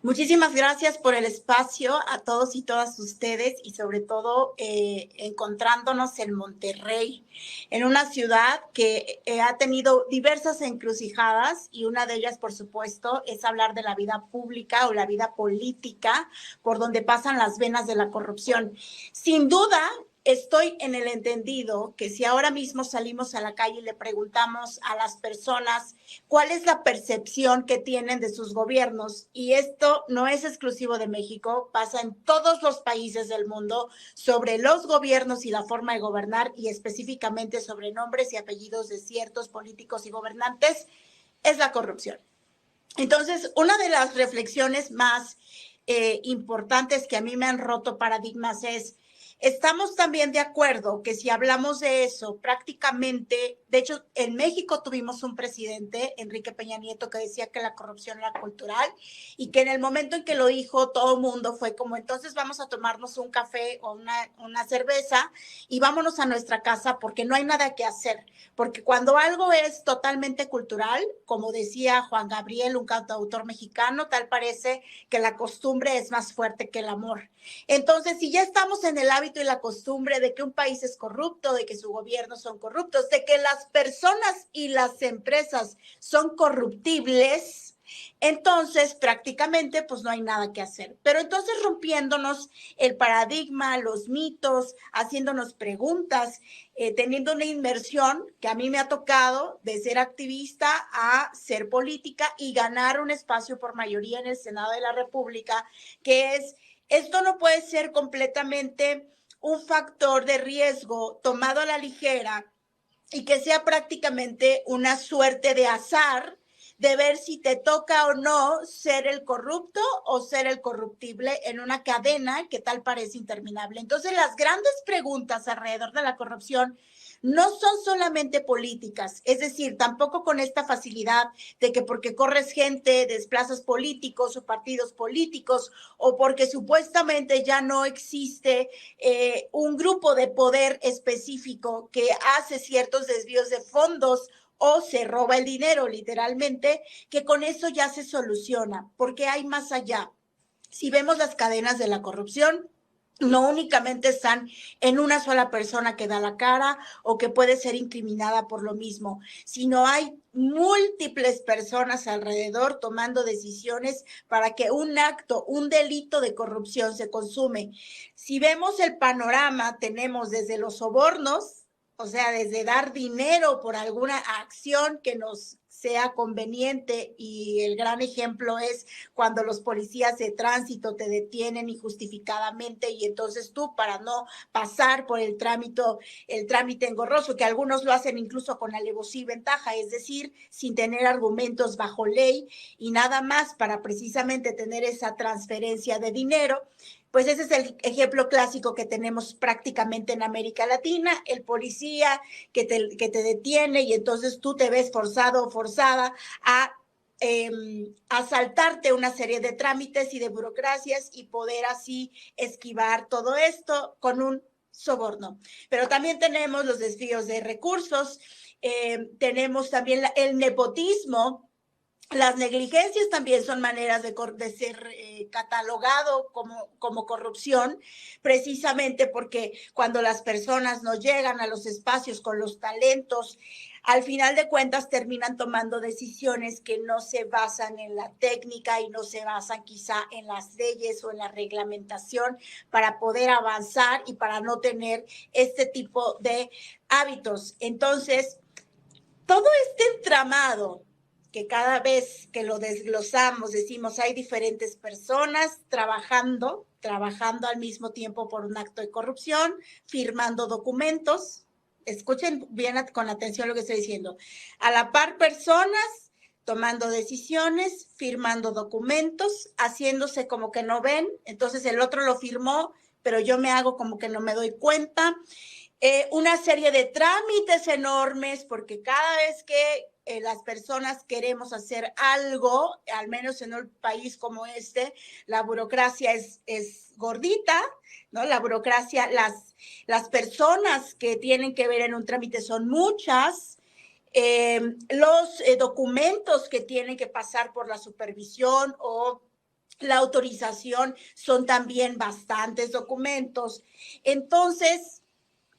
Muchísimas gracias por el espacio a todos y todas ustedes y sobre todo encontrándonos en Monterrey, en una ciudad que ha tenido diversas encrucijadas y una de ellas, por supuesto, es hablar de la vida pública o la vida política por donde pasan las venas de la corrupción. Sin duda, estoy en el entendido que si ahora mismo salimos a la calle y le preguntamos a las personas cuál es la percepción que tienen de sus gobiernos, y esto no es exclusivo de México, pasa en todos los países del mundo, sobre los gobiernos y la forma de gobernar, y específicamente sobre nombres y apellidos de ciertos políticos y gobernantes, es la corrupción. Entonces, una de las reflexiones más importantes que a mí me han roto paradigmas es: estamos también de acuerdo que si hablamos de eso, prácticamente, de hecho, en México tuvimos un presidente, Enrique Peña Nieto, que decía que la corrupción era cultural y que en el momento en que lo dijo, todo el mundo fue como, entonces vamos a tomarnos un café o una cerveza y vámonos a nuestra casa porque no hay nada que hacer. Porque cuando algo es totalmente cultural, como decía Juan Gabriel, un cantautor mexicano, tal parece que la costumbre es más fuerte que el amor. Entonces, si ya estamos en el hábito y la costumbre de que un país es corrupto, de que su gobierno son corruptos, de que las personas y las empresas son corruptibles, entonces prácticamente pues no hay nada que hacer. Pero entonces rompiéndonos el paradigma, los mitos, haciéndonos preguntas, teniendo una inmersión que a mí me ha tocado de ser activista a ser política y ganar un espacio por mayoría en el Senado de la República, que es: esto no puede ser completamente un factor de riesgo tomado a la ligera y que sea prácticamente una suerte de azar de ver si te toca o no ser el corrupto o ser el corruptible en una cadena que tal parece interminable. Entonces, las grandes preguntas alrededor de la corrupción no son solamente políticas, es decir, tampoco con esta facilidad de que porque corres gente, desplazas políticos o partidos políticos, o porque supuestamente ya no existe un grupo de poder específico que hace ciertos desvíos de fondos o se roba el dinero literalmente, que con eso ya se soluciona, porque hay más allá. Si vemos las cadenas de la corrupción, no únicamente están en una sola persona que da la cara o que puede ser incriminada por lo mismo, sino hay múltiples personas alrededor tomando decisiones para que un acto, un delito de corrupción se consume. Si vemos el panorama, tenemos desde los sobornos, o sea, desde dar dinero por alguna acción que nos sea conveniente, y el gran ejemplo es cuando los policías de tránsito te detienen injustificadamente y entonces tú, para no pasar por el trámite engorroso, que algunos lo hacen incluso con alevosía y ventaja, es decir, sin tener argumentos bajo ley y nada más para precisamente tener esa transferencia de dinero, pues ese es el ejemplo clásico que tenemos prácticamente en América Latina: el policía que te detiene y entonces tú te ves forzado o forzada a saltarte una serie de trámites y de burocracias y poder así esquivar todo esto con un soborno. Pero también tenemos los desvíos de recursos, tenemos también el nepotismo. Las negligencias también son maneras de ser catalogado como corrupción, precisamente porque cuando las personas no llegan a los espacios con los talentos, al final de cuentas terminan tomando decisiones que no se basan en la técnica y no se basan quizá en las leyes o en la reglamentación para poder avanzar y para no tener este tipo de hábitos. Entonces, todo este entramado que cada vez que lo desglosamos decimos hay diferentes personas trabajando al mismo tiempo por un acto de corrupción, firmando documentos. Escuchen bien con atención lo que estoy diciendo. A la par, personas tomando decisiones, firmando documentos, haciéndose como que no ven, entonces el otro lo firmó, pero yo me hago como que no me doy cuenta. Una serie de trámites enormes, porque cada vez que las personas queremos hacer algo, al menos en un país como este, la burocracia es gordita, ¿no? La burocracia, las personas que tienen que ver en un trámite son muchas. Los documentos que tienen que pasar por la supervisión o la autorización, son también bastantes documentos. Entonces,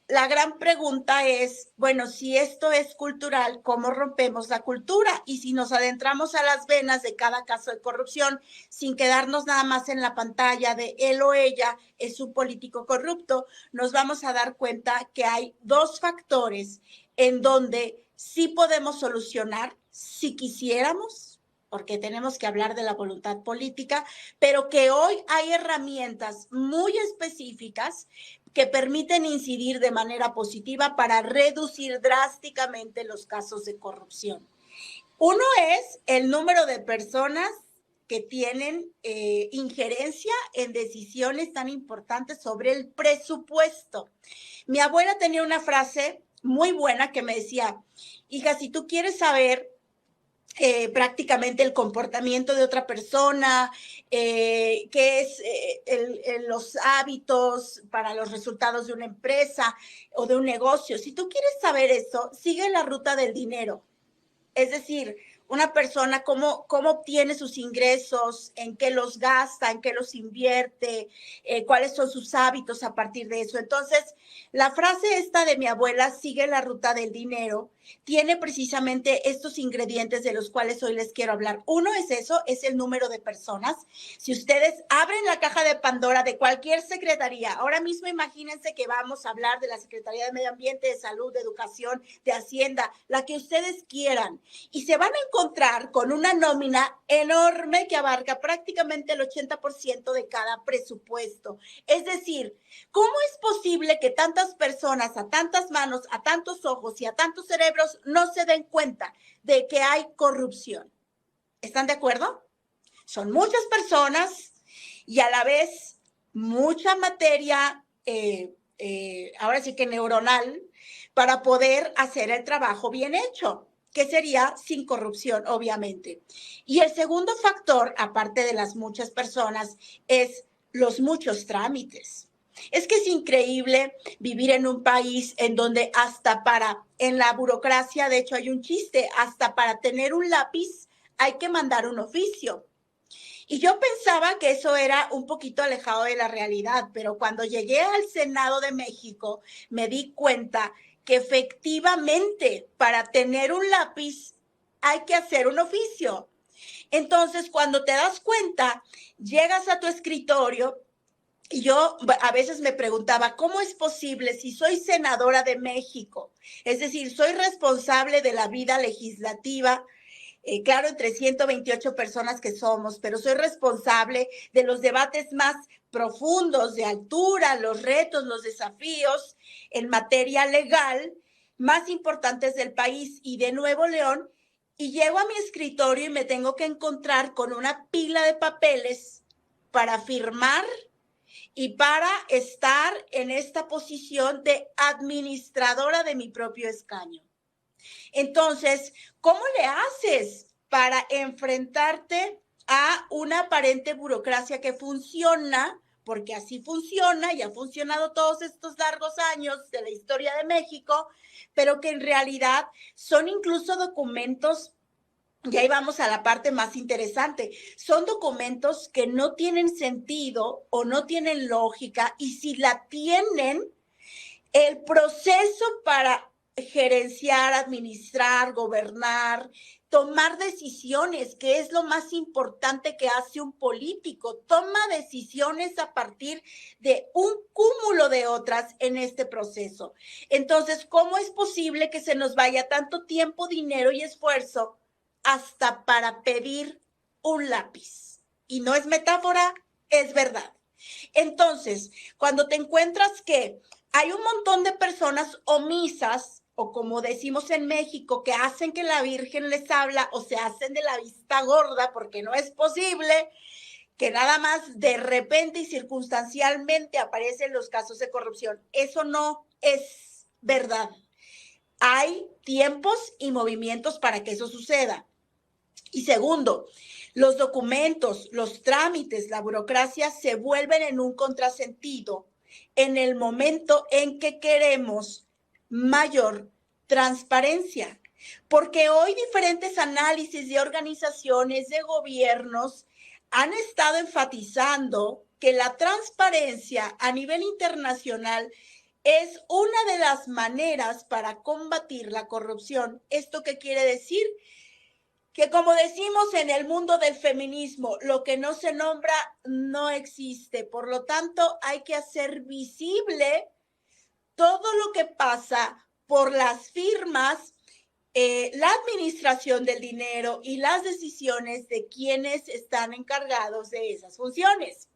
la gran pregunta es, bueno, si esto es cultural, ¿cómo rompemos la cultura? Y si nos adentramos a las venas de cada caso de corrupción, sin quedarnos nada más en la pantalla de él o ella es un político corrupto, nos vamos a dar cuenta que hay dos factores en donde sí podemos solucionar si quisiéramos, porque tenemos que hablar de la voluntad política, pero que hoy hay herramientas muy específicas que permiten incidir de manera positiva para reducir drásticamente los casos de corrupción. Uno es el número de personas que tienen injerencia en decisiones tan importantes sobre el presupuesto. Mi abuela tenía una frase muy buena que me decía, hija, si tú quieres saber prácticamente el comportamiento de otra persona, qué es los hábitos para los resultados de una empresa o de un negocio. Si tú quieres saber eso, sigue la ruta del dinero. Es decir, una persona cómo obtiene sus ingresos, en qué los gasta, en qué los invierte, cuáles son sus hábitos a partir de eso. Entonces, la frase esta de mi abuela, sigue la ruta del dinero, tiene precisamente estos ingredientes de los cuales hoy les quiero hablar. Uno es eso, es el número de personas. Si ustedes abren la caja de Pandora de cualquier secretaría, ahora mismo imagínense que vamos a hablar de la Secretaría de Medio Ambiente, de Salud, de Educación, de Hacienda, la que ustedes quieran, y se van a encontrar con una nómina enorme que abarca prácticamente el 80% de cada presupuesto. Es decir, ¿cómo es posible que tantas personas, a tantas manos, a tantos ojos y a tantos cerebros no se den cuenta de que hay corrupción? ¿Están de acuerdo? Son muchas personas y a la vez mucha materia, ahora sí que neuronal, para poder hacer el trabajo bien hecho, que sería sin corrupción, obviamente. Y el segundo factor, aparte de las muchas personas, es los muchos trámites. Es que es increíble vivir en un país en donde en la burocracia, de hecho hay un chiste, hasta para tener un lápiz hay que mandar un oficio. Y yo pensaba que eso era un poquito alejado de la realidad, pero cuando llegué al Senado de México me di cuenta que efectivamente para tener un lápiz hay que hacer un oficio. Entonces, cuando te das cuenta, llegas a tu escritorio y yo a veces me preguntaba, ¿cómo es posible si soy senadora de México? Es decir, soy responsable de la vida legislativa, claro, entre 128 personas que somos, pero soy responsable de los debates más profundos, de altura, los retos, los desafíos en materia legal más importantes del país y de Nuevo León, y llego a mi escritorio y me tengo que encontrar con una pila de papeles para firmar y para estar en esta posición de administradora de mi propio escaño. Entonces, ¿cómo le haces para enfrentarte a una aparente burocracia que funciona? Porque así funciona y ha funcionado todos estos largos años de la historia de México, pero que en realidad son incluso documentos. Y ahí vamos a la parte más interesante. Son documentos que no tienen sentido o no tienen lógica, y si la tienen, el proceso para gerenciar, administrar, gobernar, tomar decisiones, que es lo más importante que hace un político, toma decisiones a partir de un cúmulo de otras en este proceso. Entonces, ¿cómo es posible que se nos vaya tanto tiempo, dinero y esfuerzo hasta para pedir un lápiz? Y no es metáfora, es verdad. Entonces, cuando te encuentras que hay un montón de personas omisas, o como decimos en México, que hacen que la Virgen les habla o se hacen de la vista gorda, porque no es posible que nada más de repente y circunstancialmente aparecen los casos de corrupción. Eso no es verdad. Hay tiempos y movimientos para que eso suceda. Y segundo, los documentos, los trámites, la burocracia se vuelven en un contrasentido en el momento en que queremos mayor transparencia. Porque hoy diferentes análisis de organizaciones, de gobiernos, han estado enfatizando que la transparencia a nivel internacional es una de las maneras para combatir la corrupción. ¿Esto qué quiere decir? Que como decimos en el mundo del feminismo, lo que no se nombra no existe. Por lo tanto, hay que hacer visible todo lo que pasa por las firmas, la administración del dinero y las decisiones de quienes están encargados de esas funciones.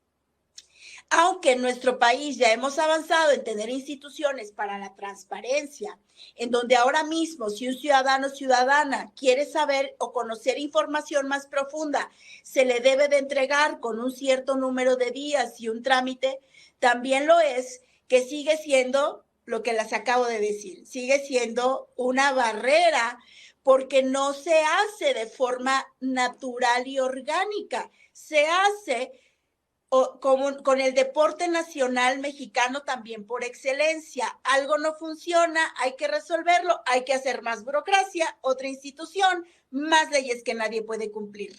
Aunque en nuestro país ya hemos avanzado en tener instituciones para la transparencia, en donde ahora mismo si un ciudadano o ciudadana quiere saber o conocer información más profunda, se le debe de entregar con un cierto número de días y un trámite, también lo es que sigue siendo lo que les acabo de decir, sigue siendo una barrera porque no se hace de forma natural y orgánica, se hace con el deporte nacional mexicano también por excelencia. Algo no funciona, hay que resolverlo, hay que hacer más burocracia, otra institución, más leyes que nadie puede cumplir.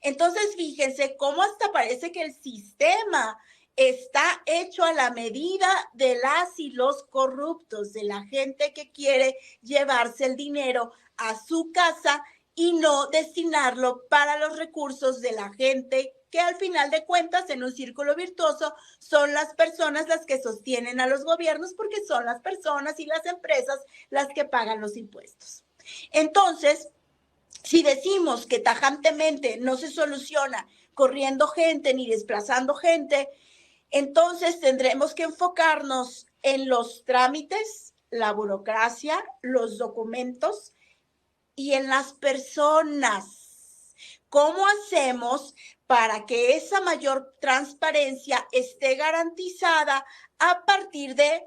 Entonces, fíjense cómo hasta parece que el sistema está hecho a la medida de las y los corruptos, de la gente que quiere llevarse el dinero a su casa y no destinarlo para los recursos de la gente que al final de cuentas en un círculo virtuoso son las personas las que sostienen a los gobiernos porque son las personas y las empresas las que pagan los impuestos. Entonces, si decimos que tajantemente no se soluciona corriendo gente ni desplazando gente, entonces tendremos que enfocarnos en los trámites, la burocracia, los documentos y en las personas. ¿Cómo hacemos para que esa mayor transparencia esté garantizada a partir de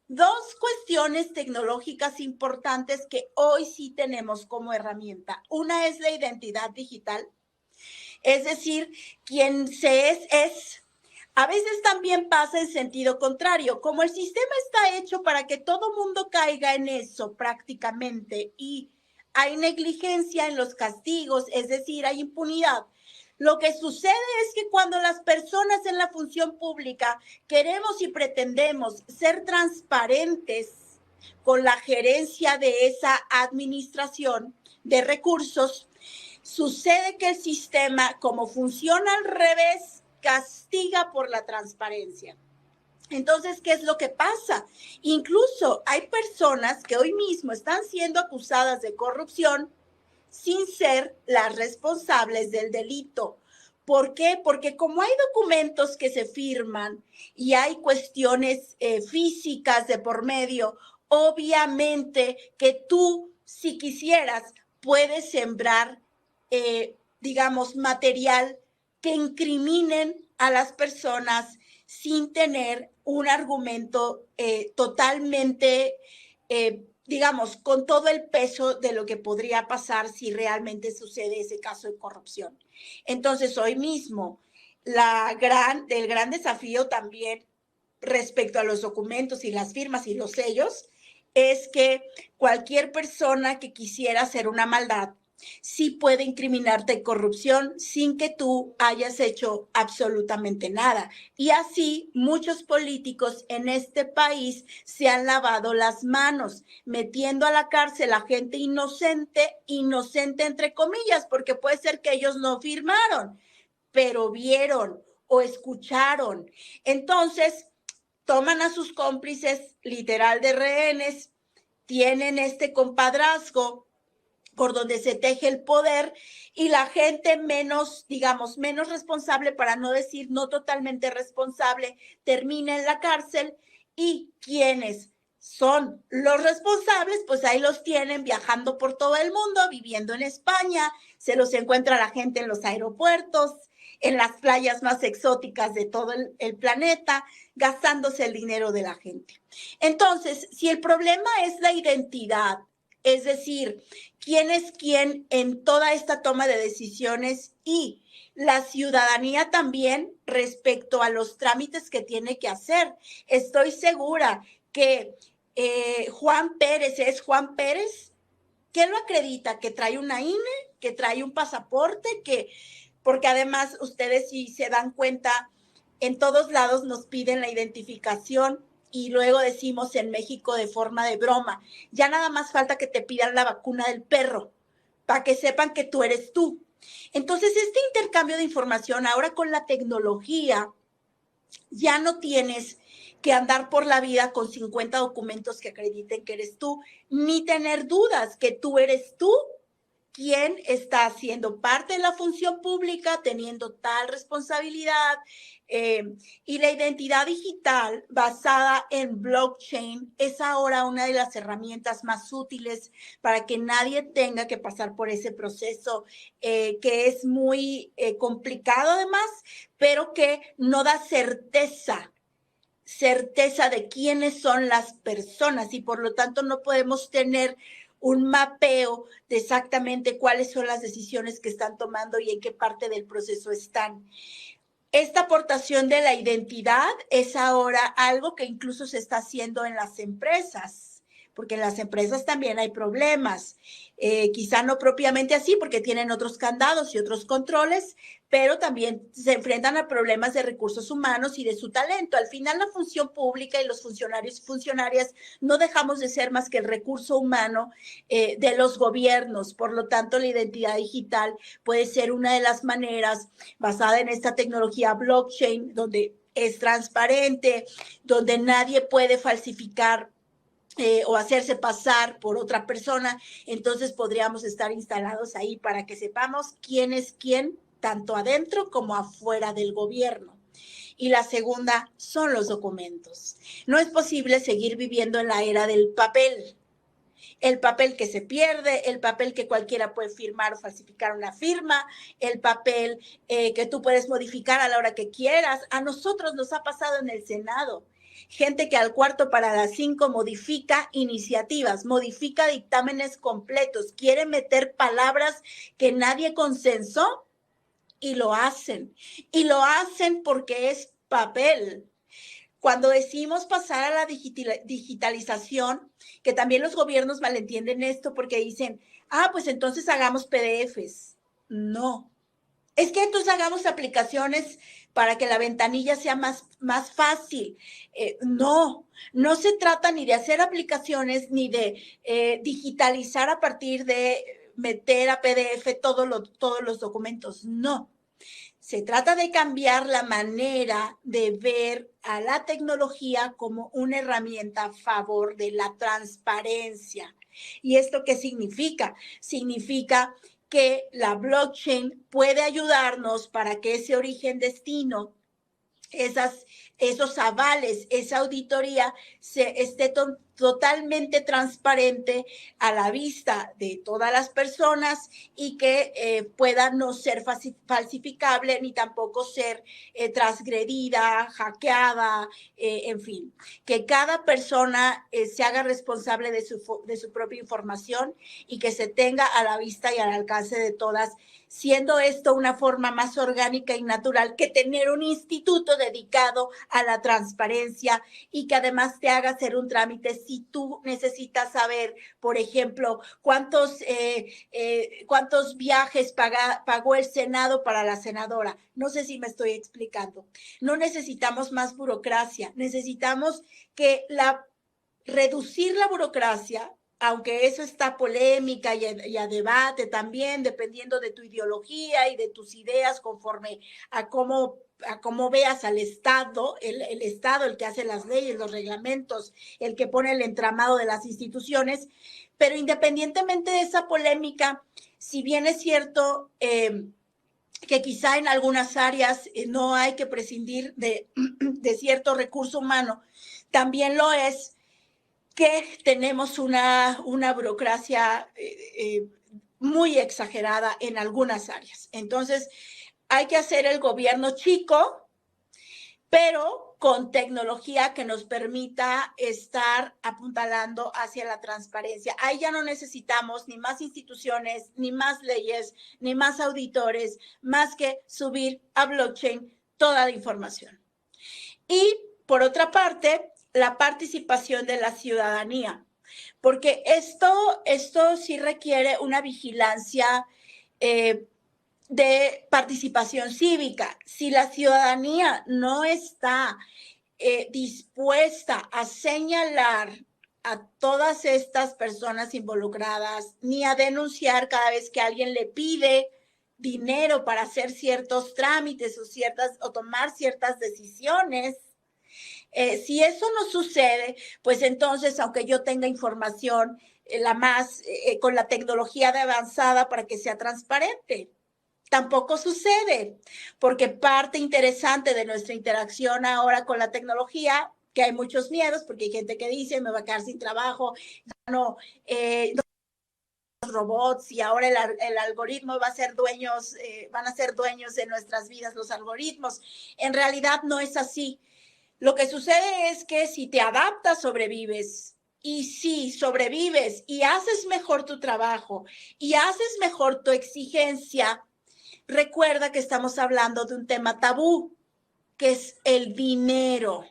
dos cuestiones tecnológicas importantes que hoy sí tenemos como herramienta? Una es la identidad digital, es decir, quien se es. A veces también pasa en sentido contrario, como el sistema está hecho para que todo mundo caiga en eso prácticamente y hay negligencia en los castigos, es decir, hay impunidad. Lo que sucede es que cuando las personas en la función pública queremos y pretendemos ser transparentes con la gerencia de esa administración de recursos, sucede que el sistema, como funciona al revés, castiga por la transparencia. Entonces, ¿qué es lo que pasa? Incluso hay personas que hoy mismo están siendo acusadas de corrupción sin ser las responsables del delito. ¿Por qué? Porque como hay documentos que se firman y hay cuestiones físicas de por medio, obviamente que tú, si quisieras, puedes sembrar, digamos, material que incriminen a las personas sin tener un argumento totalmente, digamos, con todo el peso de lo que podría pasar si realmente sucede ese caso de corrupción. Entonces, hoy mismo, el gran desafío también respecto a los documentos y las firmas y los sellos es que cualquier persona que quisiera hacer una maldad sí puede incriminarte de corrupción sin que tú hayas hecho absolutamente nada. Y así muchos políticos en este país se han lavado las manos, metiendo a la cárcel a gente inocente, inocente entre comillas, porque puede ser que ellos no firmaron, pero vieron o escucharon. Entonces, toman a sus cómplices literal de rehenes, tienen este compadrazgo por donde se teje el poder y la gente menos, digamos, menos responsable, para no decir no totalmente responsable, termina en la cárcel y quienes son los responsables, pues ahí los tienen viajando por todo el mundo, viviendo en España, se los encuentra la gente en los aeropuertos, en las playas más exóticas de todo el planeta, gastándose el dinero de la gente. Entonces, si el problema es la identidad, es decir, quién es quién en toda esta toma de decisiones y la ciudadanía también respecto a los trámites que tiene que hacer. Estoy segura que Juan Pérez es Juan Pérez, que lo acredita, que trae una INE, que trae un pasaporte, que porque además ustedes, si se dan cuenta, en todos lados nos piden la identificación y luego decimos en México de forma de broma, ya nada más falta que te pidan la vacuna del perro para que sepan que tú eres tú. Entonces, este intercambio de información ahora con la tecnología, ya no tienes que andar por la vida con 50 documentos que acrediten que eres tú, ni tener dudas que tú eres tú quien está haciendo parte de la función pública, teniendo tal responsabilidad. Y la identidad digital basada en blockchain es ahora una de las herramientas más útiles para que nadie tenga que pasar por ese proceso, que es muy complicado además, pero que no da certeza de quiénes son las personas y por lo tanto no podemos tener un mapeo de exactamente cuáles son las decisiones que están tomando y en qué parte del proceso están. Esta aportación de la identidad es ahora algo que incluso se está haciendo en las empresas, porque en las empresas también hay problemas. Quizá no propiamente así, porque tienen otros candados y otros controles, pero también se enfrentan a problemas de recursos humanos y de su talento. Al final, la función pública y los funcionarios y funcionarias no dejamos de ser más que el recurso humano de los gobiernos. Por lo tanto, la identidad digital puede ser una de las maneras basada en esta tecnología blockchain, donde es transparente, donde nadie puede falsificar o hacerse pasar por otra persona. Entonces podríamos estar instalados ahí para que sepamos quién es quién, tanto adentro como afuera del gobierno. Y la segunda son los documentos. No es posible seguir viviendo en la era del papel. El papel que se pierde, el papel que cualquiera puede firmar o falsificar una firma, el papel que tú puedes modificar a la hora que quieras. A nosotros nos ha pasado en el Senado. Gente que al 4:45 modifica iniciativas, modifica dictámenes completos, quiere meter palabras que nadie consensó y lo hacen. Y lo hacen porque es papel. Cuando decimos pasar a la digitalización, que también los gobiernos malentienden esto porque dicen, pues entonces hagamos PDFs. No, es que entonces hagamos aplicaciones para que la ventanilla sea más fácil. No se trata ni de hacer aplicaciones ni de digitalizar a partir de meter a PDF todos los documentos. No. Se trata de cambiar la manera de ver a la tecnología como una herramienta a favor de la transparencia. ¿Y esto qué significa? Significa que la blockchain puede ayudarnos para que ese origen-destino, esos avales, esa auditoría esté totalmente transparente a la vista de todas las personas y que pueda no ser falsificable ni tampoco ser transgredida, hackeada, en fin, que cada persona se haga responsable de su propia información y que se tenga a la vista y al alcance de todas, siendo esto una forma más orgánica y natural que tener un instituto dedicado a la transparencia y que además te haga hacer un trámite si tú necesitas saber, por ejemplo, cuántos viajes pagó el Senado para la senadora. No sé si me estoy explicando. No necesitamos más burocracia, necesitamos reducir la burocracia, aunque eso está polémica y a debate también, dependiendo de tu ideología y de tus ideas conforme a cómo veas al Estado, el Estado, el que hace las leyes, los reglamentos, el que pone el entramado de las instituciones, pero independientemente de esa polémica, si bien es cierto que quizá en algunas áreas no hay que prescindir de cierto recurso humano, también lo es que tenemos una burocracia muy exagerada en algunas áreas. Entonces, hay que hacer el gobierno chico, pero con tecnología que nos permita estar apuntalando hacia la transparencia. Ahí ya no necesitamos ni más instituciones, ni más leyes, ni más auditores, más que subir a blockchain toda la información. Y, por otra parte, la participación de la ciudadanía, porque esto sí requiere una vigilancia de participación cívica. Si la ciudadanía no está dispuesta a señalar a todas estas personas involucradas, ni a denunciar cada vez que alguien le pide dinero para hacer ciertos trámites o tomar ciertas decisiones. Si eso no sucede, pues entonces, aunque yo tenga información con la tecnología de avanzada para que sea transparente, tampoco sucede, porque parte interesante de nuestra interacción ahora con la tecnología, que hay muchos miedos, porque hay gente que dice, me va a quedar sin trabajo, no, los robots y ahora el algoritmo va a ser van a ser dueños de nuestras vidas, los algoritmos. En realidad no es así. Lo que sucede es que si te adaptas, sobrevives. Y si sobrevives y haces mejor tu trabajo y haces mejor tu exigencia, recuerda que estamos hablando de un tema tabú, que es el dinero.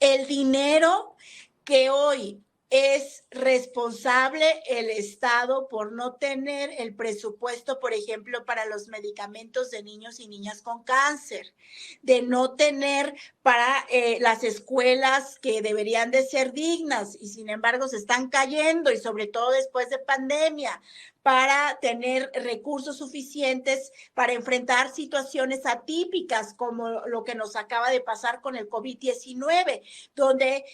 El dinero que hoy es responsable el Estado por no tener el presupuesto, por ejemplo, para los medicamentos de niños y niñas con cáncer, de no tener para las escuelas que deberían de ser dignas y sin embargo se están cayendo y sobre todo después de pandemia, para tener recursos suficientes para enfrentar situaciones atípicas como lo que nos acaba de pasar con el COVID-19, donde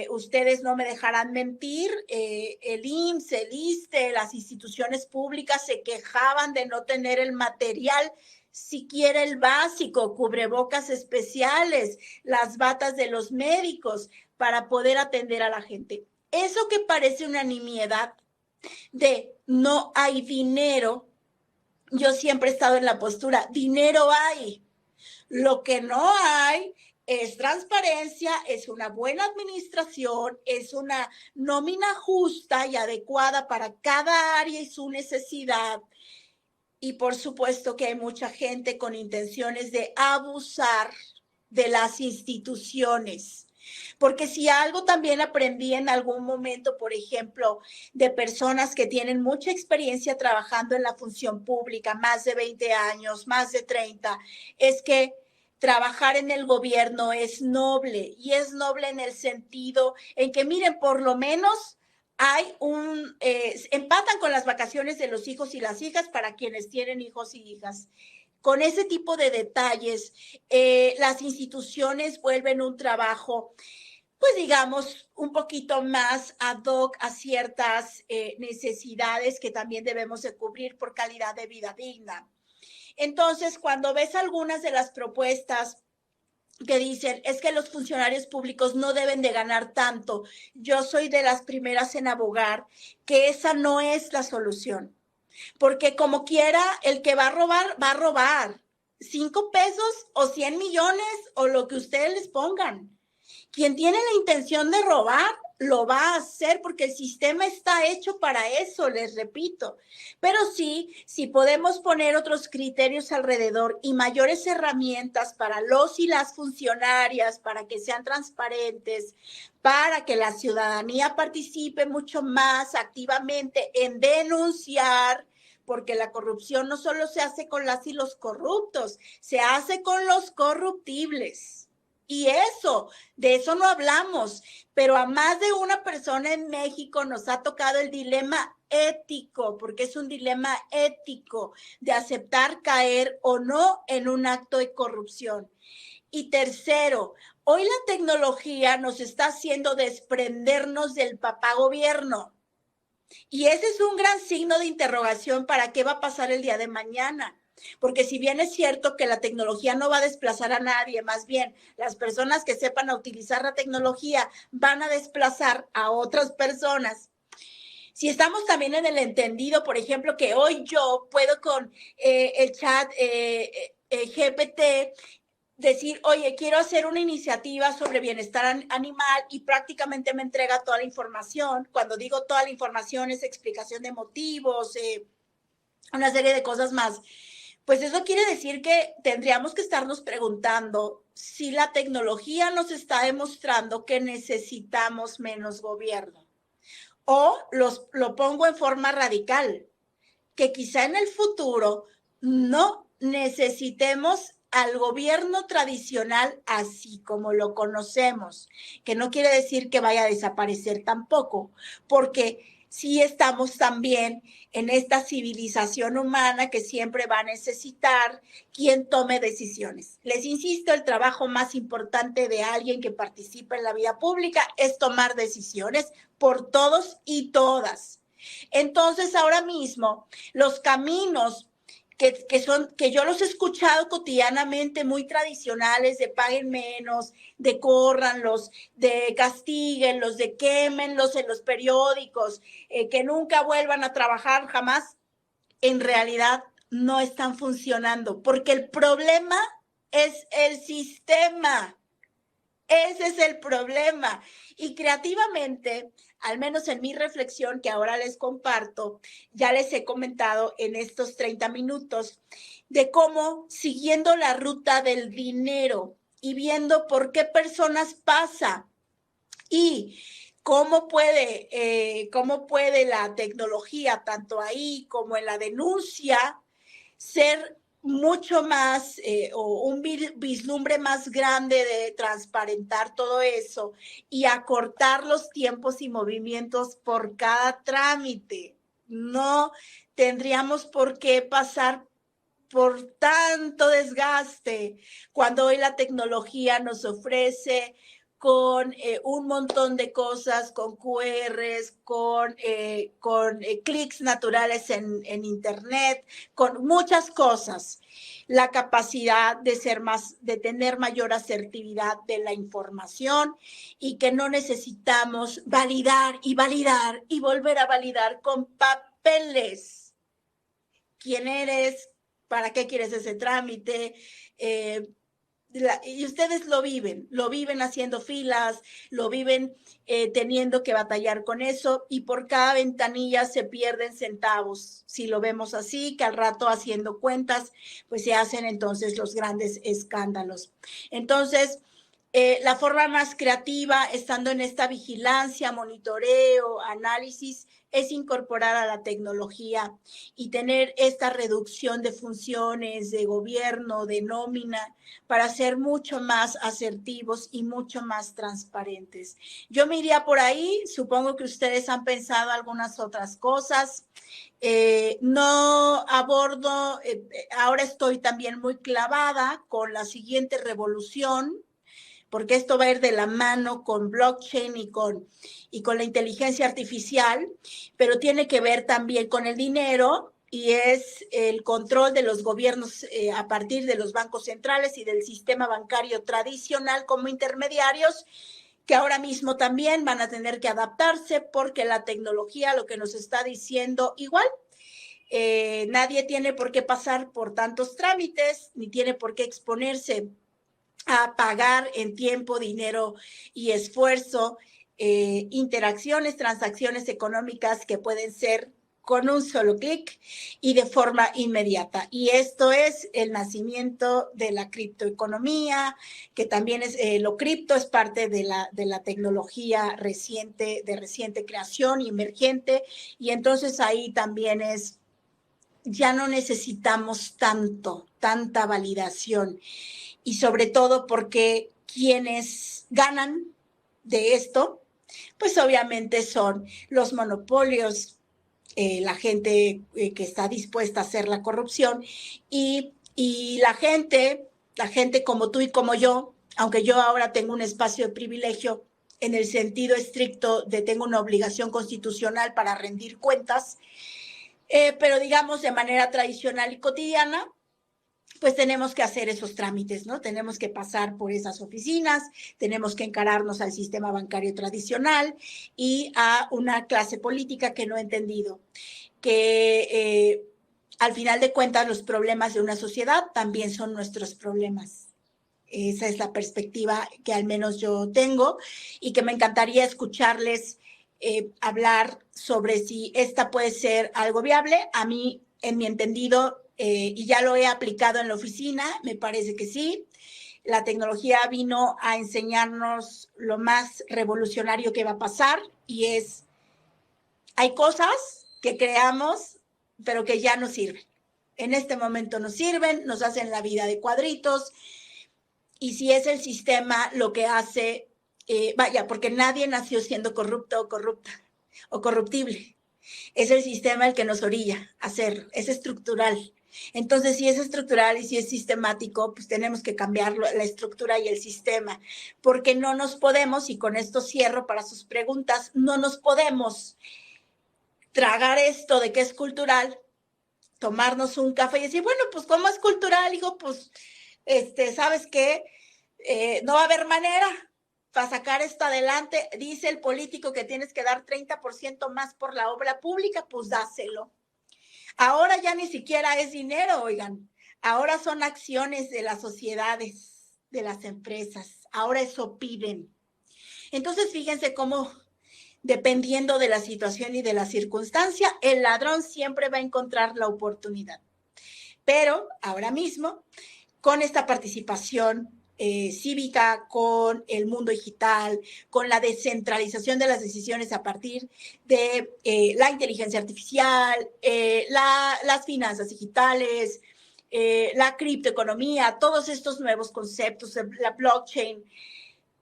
ustedes no me dejarán mentir, el IMSS, el ISSSTE, las instituciones públicas se quejaban de no tener el material siquiera el básico, cubrebocas especiales, las batas de los médicos para poder atender a la gente. Eso que parece una nimiedad de no hay dinero, yo siempre he estado en la postura, dinero hay. Lo que no hay es transparencia, es una buena administración, es una nómina justa y adecuada para cada área y su necesidad. Y por supuesto que hay mucha gente con intenciones de abusar de las instituciones. Porque si algo también aprendí en algún momento, por ejemplo, de personas que tienen mucha experiencia trabajando en la función pública, más de 20 años, más de 30, es que trabajar en el gobierno es noble y es noble en el sentido en que, miren, por lo menos empatan con las vacaciones de los hijos y las hijas para quienes tienen hijos y hijas. Con ese tipo de detalles, las instituciones vuelven un trabajo, pues digamos, un poquito más ad hoc a ciertas necesidades que también debemos de cubrir por calidad de vida digna. Entonces, cuando ves algunas de las propuestas que dicen, es que los funcionarios públicos no deben de ganar tanto, yo soy de las primeras en abogar que esa no es la solución. Porque como quiera, el que va a robar 5 pesos o 100 millones o lo que ustedes les pongan. Quien tiene la intención de robar, lo va a hacer porque el sistema está hecho para eso, les repito. Pero sí, si podemos poner otros criterios alrededor y mayores herramientas para los y las funcionarias, para que sean transparentes, para que la ciudadanía participe mucho más activamente en denunciar, porque la corrupción no solo se hace con las y los corruptos, se hace con los corruptibles. Y de eso no hablamos, pero a más de una persona en México nos ha tocado el dilema ético, porque es un dilema ético de aceptar caer o no en un acto de corrupción. Y tercero, hoy la tecnología nos está haciendo desprendernos del papá gobierno. Y ese es un gran signo de interrogación para qué va a pasar el día de mañana. Porque si bien es cierto que la tecnología no va a desplazar a nadie, más bien las personas que sepan utilizar la tecnología van a desplazar a otras personas. Si estamos también en el entendido, por ejemplo, que hoy yo puedo con el chat GPT decir, oye, quiero hacer una iniciativa sobre bienestar animal y prácticamente me entrega toda la información. Cuando digo toda la información es explicación de motivos, una serie de cosas más. Pues eso quiere decir que tendríamos que estarnos preguntando si la tecnología nos está demostrando que necesitamos menos gobierno. O lo pongo en forma radical, que quizá en el futuro no necesitemos al gobierno tradicional así como lo conocemos, que no quiere decir que vaya a desaparecer tampoco, porque sí estamos también en esta civilización humana que siempre va a necesitar quien tome decisiones. Les insisto, el trabajo más importante de alguien que participa en la vida pública es tomar decisiones por todos y todas. Entonces, ahora mismo, los caminos que yo los he escuchado cotidianamente, muy tradicionales, de paguen menos, de córranlos, de castíguenlos, de quémenlos en los periódicos, que nunca vuelvan a trabajar jamás, en realidad no están funcionando, porque el problema es el sistema. Ese es el problema. Y creativamente, al menos en mi reflexión que ahora les comparto, ya les he comentado en estos 30 minutos de cómo siguiendo la ruta del dinero y viendo por qué personas pasa y cómo puede la tecnología, tanto ahí como en la denuncia, ser mucho más o un vislumbre más grande de transparentar todo eso y acortar los tiempos y movimientos por cada trámite. No tendríamos por qué pasar por tanto desgaste cuando hoy la tecnología nos ofrece con un montón de cosas, con QRs, con clics naturales en Internet, con muchas cosas. La capacidad de ser más, de tener mayor asertividad de la información y que no necesitamos validar y validar y volver a validar con papeles. ¿Quién eres? ¿Para qué quieres ese trámite? Y ustedes lo viven haciendo filas, lo viven teniendo que batallar con eso y por cada ventanilla se pierden centavos. Si lo vemos así, que al rato haciendo cuentas, pues se hacen entonces los grandes escándalos. Entonces, la forma más creativa, estando en esta vigilancia, monitoreo, análisis, es incorporar a la tecnología y tener esta reducción de funciones de gobierno, de nómina, para ser mucho más asertivos y mucho más transparentes. Yo me iría por ahí, supongo que ustedes han pensado algunas otras cosas. No abordo, ahora estoy también muy clavada con la siguiente revolución, porque esto va a ir de la mano con blockchain y con la inteligencia artificial, pero tiene que ver también con el dinero y es el control de los gobiernos a partir de los bancos centrales y del sistema bancario tradicional como intermediarios, que ahora mismo también van a tener que adaptarse porque la tecnología lo que nos está diciendo igual. Nadie tiene por qué pasar por tantos trámites, ni tiene por qué exponerse a pagar en tiempo, dinero y esfuerzo, interacciones, transacciones económicas que pueden ser con un solo clic y de forma inmediata. Y esto es el nacimiento de la criptoeconomía, que también es lo cripto, es parte de la tecnología reciente, de reciente creación y emergente. Y entonces ahí también es, ya no necesitamos tanta validación. Y sobre todo porque quienes ganan de esto, pues obviamente son los monopolios, la gente que está dispuesta a hacer la corrupción y la gente como tú y como yo, aunque yo ahora tengo un espacio de privilegio en el sentido estricto de tengo una obligación constitucional para rendir cuentas, pero digamos de manera tradicional y cotidiana, pues tenemos que hacer esos trámites, ¿no? Tenemos que pasar por esas oficinas, tenemos que encararnos al sistema bancario tradicional y a una clase política que no ha entendido que al final de cuentas los problemas de una sociedad también son nuestros problemas. Esa es la perspectiva que al menos yo tengo y que me encantaría escucharles hablar sobre si esta puede ser algo viable. A mí, en mi entendido, y ya lo he aplicado en la oficina, me parece que sí. La tecnología vino a enseñarnos lo más revolucionario que va a pasar y es, hay cosas que creamos, pero que ya no sirven. en este momento nos sirven, nos hacen la vida de cuadritos, y si es el sistema lo que hace, vaya, porque nadie nació siendo corrupto o corrupta o corruptible. Es el sistema el que nos orilla a hacerlo, es estructural. Entonces, si es estructural y si es sistemático, pues tenemos que cambiar la estructura y el sistema, porque no nos podemos, y con esto cierro para sus preguntas, no nos podemos tragar esto de que es cultural, tomarnos un café y decir, bueno, pues como es cultural, digo, pues, ¿sabes qué? No va a haber manera para sacar esto adelante. Dice el político que tienes que dar 30% más por la obra pública, pues dáselo. Ahora ya ni siquiera es dinero, oigan. Ahora son acciones de las sociedades, de las empresas. Ahora eso piden. Entonces, fíjense cómo, dependiendo de la situación y de la circunstancia, el ladrón siempre va a encontrar la oportunidad. Pero ahora mismo, con esta participación cívica, con el mundo digital, con la descentralización de las decisiones a partir de la inteligencia artificial, las finanzas digitales, la criptoeconomía, todos estos nuevos conceptos, la blockchain,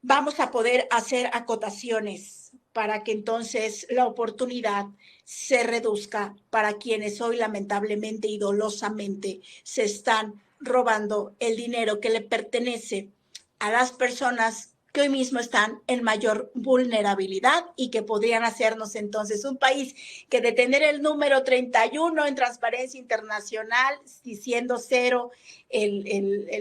vamos a poder hacer acotaciones para que entonces la oportunidad se reduzca para quienes hoy lamentablemente y dolosamente se están robando el dinero que le pertenece a las personas que hoy mismo están en mayor vulnerabilidad y que podrían hacernos entonces un país que de tener el número 31 en Transparencia Internacional, diciendo 0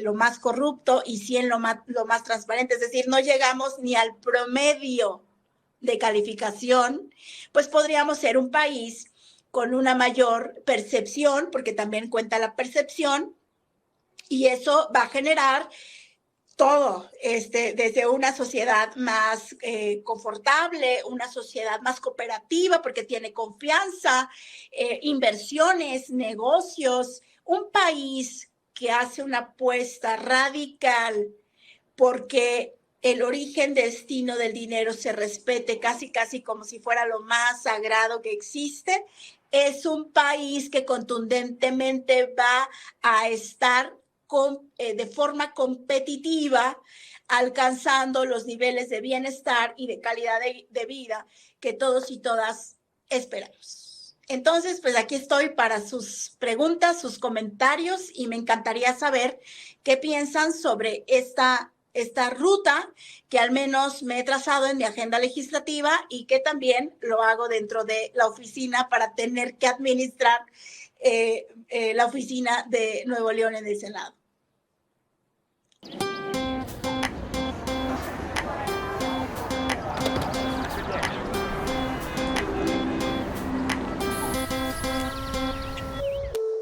lo más corrupto y 100 lo más transparente, es decir, no llegamos ni al promedio de calificación, pues podríamos ser un país con una mayor percepción, porque también cuenta la percepción, y eso va a generar todo, desde una sociedad más confortable, una sociedad más cooperativa, porque tiene confianza, inversiones, negocios, un país que hace una apuesta radical porque el origen, destino del dinero se respete casi como si fuera lo más sagrado que existe. Es un país que contundentemente va a estar de forma competitiva, alcanzando los niveles de bienestar y de calidad de vida que todos y todas esperamos. Entonces, pues aquí estoy para sus preguntas, sus comentarios, y me encantaría saber qué piensan sobre esta ruta que al menos me he trazado en mi agenda legislativa y que también lo hago dentro de la oficina para tener que administrar la oficina de Nuevo León en el Senado.